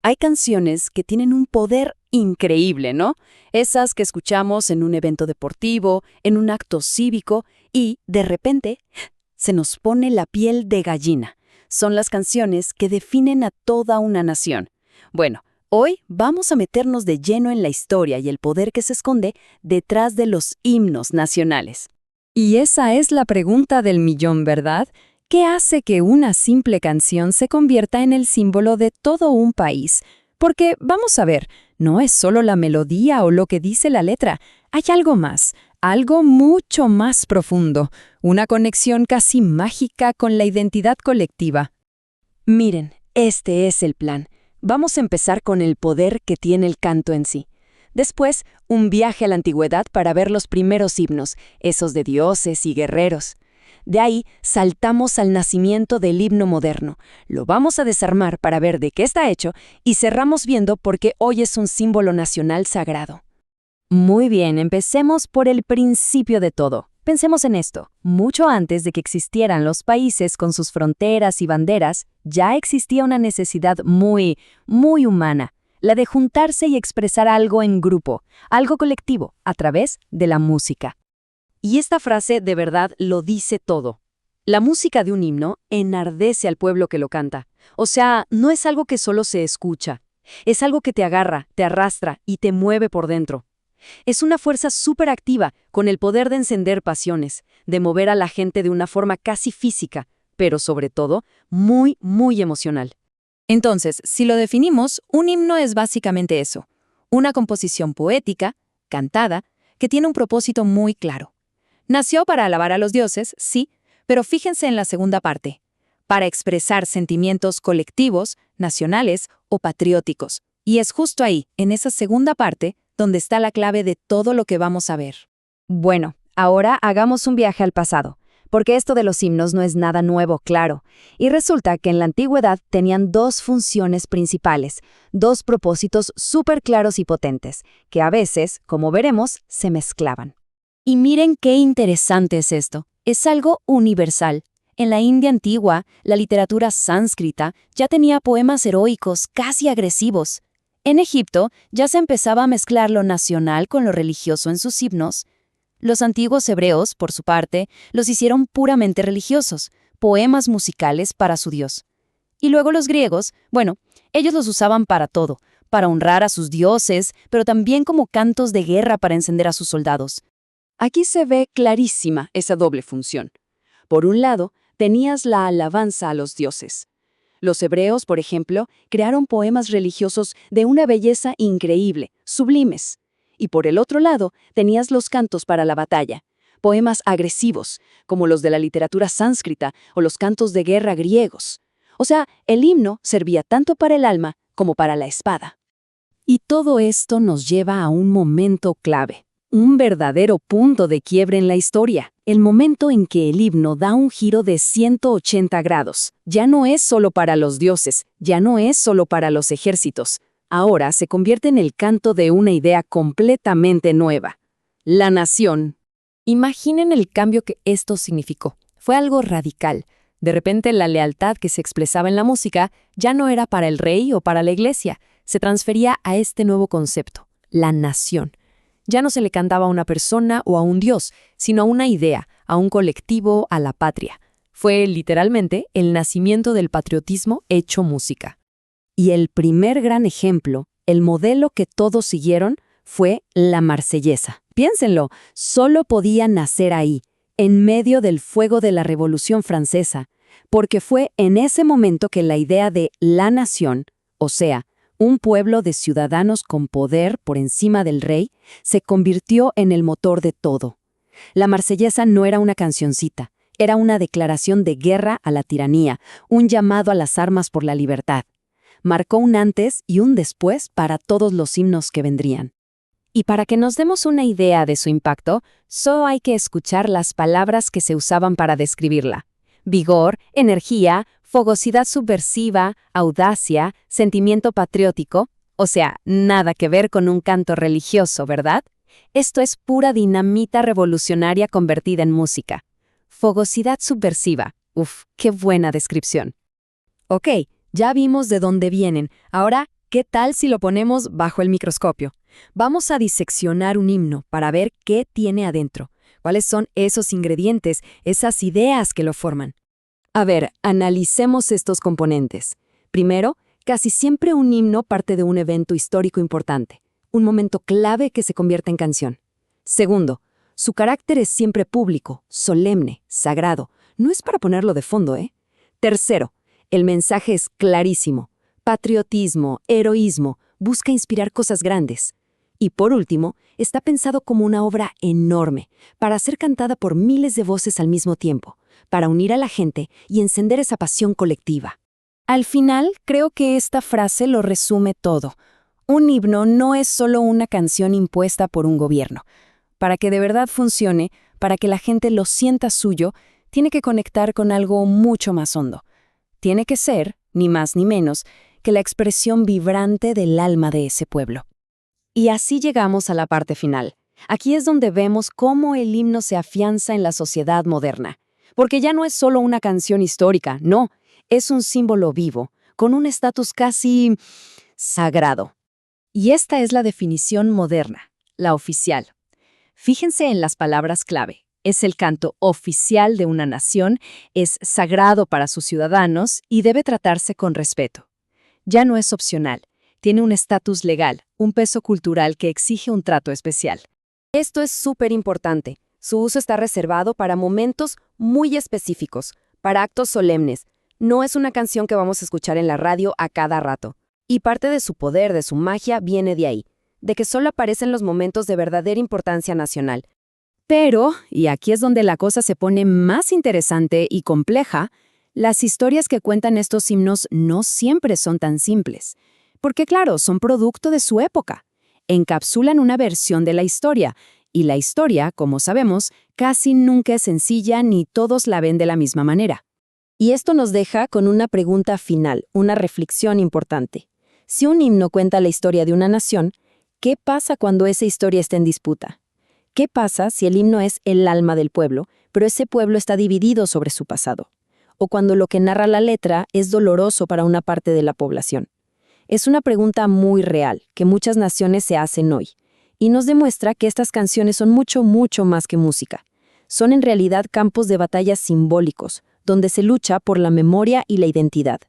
Hay canciones que tienen un poder increíble, ¿no? Esas que escuchamos en un evento deportivo, en un acto cívico y, de repente, se nos pone la piel de gallina. Son las canciones que definen a toda una nación. Bueno, hoy vamos a meternos de lleno en la historia y el poder que se esconde detrás de los himnos nacionales. Y esa es la pregunta del millón, ¿verdad? ¿Qué hace que una simple canción se convierta en el símbolo de todo un país? Porque, vamos a ver, no es solo la melodía o lo que dice la letra, hay algo más, algo mucho más profundo, una conexión casi mágica con la identidad colectiva. Miren, este es el plan. Vamos a empezar con el poder que tiene el canto en sí. Después, un viaje a la antigüedad para ver los primeros himnos, esos de dioses y guerreros. De ahí saltamos al nacimiento del himno moderno. Lo vamos a desarmar para ver de qué está hecho y cerramos viendo por qué hoy es un símbolo nacional sagrado. Muy bien, empecemos por el principio de todo. Pensemos en esto. Mucho antes de que existieran los países con sus fronteras y banderas, ya existía una necesidad muy humana, la de juntarse y expresar algo en grupo, algo colectivo, a través de la música. Y esta frase de verdad lo dice todo. La música de un himno enardece al pueblo que lo canta. O sea, no es algo que solo se escucha. Es algo que te agarra, te arrastra y te mueve por dentro. Es una fuerza súper activa, con el poder de encender pasiones, de mover a la gente de una forma casi física, pero sobre todo, muy emocional. Entonces, si lo definimos, un himno es básicamente eso, una composición poética, cantada, que tiene un propósito muy claro. Nació para alabar a los dioses, sí, pero fíjense en la segunda parte, para expresar sentimientos colectivos, nacionales o patrióticos. Y es justo ahí, en esa segunda parte, donde está la clave de todo lo que vamos a ver. Bueno, ahora hagamos un viaje al pasado, porque esto de los himnos no es nada nuevo, claro. Y resulta que en la antigüedad tenían dos funciones principales, dos propósitos súper claros y potentes, que a veces, como veremos, se mezclaban. Y miren qué interesante es esto. Es algo universal. En la India antigua, la literatura sánscrita ya tenía poemas heroicos, casi agresivos. En Egipto ya se empezaba a mezclar lo nacional con lo religioso en sus himnos. Los antiguos hebreos, por su parte, los hicieron puramente religiosos, poemas musicales para su Dios. Y luego los griegos, bueno, ellos los usaban para todo, para honrar a sus dioses, pero también como cantos de guerra para encender a sus soldados. Aquí se ve clarísima esa doble función. Por un lado, tenías la alabanza a los dioses. Los hebreos, por ejemplo, crearon poemas religiosos de una belleza increíble, sublimes. Y por el otro lado, tenías los cantos para la batalla, poemas agresivos, como los de la literatura sánscrita o los cantos de guerra griegos. O sea, el himno servía tanto para el alma como para la espada. Y todo esto nos lleva a un momento clave. Un verdadero punto de quiebre en la historia, el momento en que el himno da un giro de 180 grados. Ya no es solo para los dioses, ya no es solo para los ejércitos. Ahora se convierte en el canto de una idea completamente nueva. La nación. Imaginen el cambio que esto significó. Fue algo radical. De repente la lealtad que se expresaba en la música ya no era para el rey o para la iglesia, se transfería a este nuevo concepto, la nación. Ya no se le cantaba a una persona o a un dios, sino a una idea, a un colectivo, a la patria. Fue literalmente el nacimiento del patriotismo hecho música. Y el primer gran ejemplo, el modelo que todos siguieron, fue la Marsellesa. Piénsenlo, solo podía nacer ahí, en medio del fuego de la Revolución Francesa, porque fue en ese momento que la idea de la nación, o sea, un pueblo de ciudadanos con poder por encima del rey, se convirtió en el motor de todo. La Marsellesa no era una cancioncita, era una declaración de guerra a la tiranía, un llamado a las armas por la libertad. Marcó un antes y un después para todos los himnos que vendrían. Y para que nos demos una idea de su impacto, solo hay que escuchar las palabras que se usaban para describirla. Vigor, energía, fogosidad subversiva, audacia, sentimiento patriótico, o sea, nada que ver con un canto religioso, ¿verdad? Esto es pura dinamita revolucionaria convertida en música. Fogosidad subversiva. Uf, qué buena descripción. Ok, ya vimos de dónde vienen. Ahora, ¿Qué tal si lo ponemos bajo el microscopio? Vamos a diseccionar un himno para ver qué tiene adentro, cuáles son esos ingredientes, esas ideas que lo forman. A ver, analicemos estos componentes. Primero, casi siempre un himno parte de un evento histórico importante, un momento clave que se convierte en canción. Segundo, su carácter es siempre público, solemne, sagrado. No es para ponerlo de fondo, ¿eh? Tercero, el mensaje es clarísimo. Patriotismo, heroísmo, busca inspirar cosas grandes. Y por último, está pensado como una obra enorme, para ser cantada por miles de voces al mismo tiempo, para unir a la gente y encender esa pasión colectiva. Al final, creo que esta frase lo resume todo. Un himno no es solo una canción impuesta por un gobierno. Para que de verdad funcione, para que la gente lo sienta suyo, tiene que conectar con algo mucho más hondo. Tiene que ser, ni más ni menos, que la expresión vibrante del alma de ese pueblo. Y así llegamos a la parte final. Aquí es donde vemos cómo el himno se afianza en la sociedad moderna. Porque ya no es solo una canción histórica, no, es un símbolo vivo, con un estatus casi sagrado. Y esta es la definición moderna, la oficial. Fíjense en las palabras clave. Es el canto oficial de una nación, es sagrado para sus ciudadanos y debe tratarse con respeto. Ya no es opcional, tiene un estatus legal, un peso cultural que exige un trato especial. Esto es súper importante. Su uso está reservado para momentos muy específicos, para actos solemnes. No es una canción que vamos a escuchar en la radio a cada rato. Y parte de su poder, de su magia, viene de ahí, de que solo aparece en los momentos de verdadera importancia nacional. Pero, y aquí es donde la cosa se pone más interesante y compleja, las historias que cuentan estos himnos no siempre son tan simples. Porque claro, son producto de su época. Encapsulan una versión de la historia, y la historia, como sabemos, casi nunca es sencilla ni todos la ven de la misma manera. Y esto nos deja con una pregunta final, una reflexión importante. Si un himno cuenta la historia de una nación, ¿qué pasa cuando esa historia está en disputa? ¿Qué pasa si el himno es el alma del pueblo, pero ese pueblo está dividido sobre su pasado? O cuando lo que narra la letra es doloroso para una parte de la población. Es una pregunta muy real, que muchas naciones se hacen hoy, y nos demuestra que estas canciones son mucho, mucho más que música. Son en realidad campos de batalla simbólicos, donde se lucha por la memoria y la identidad.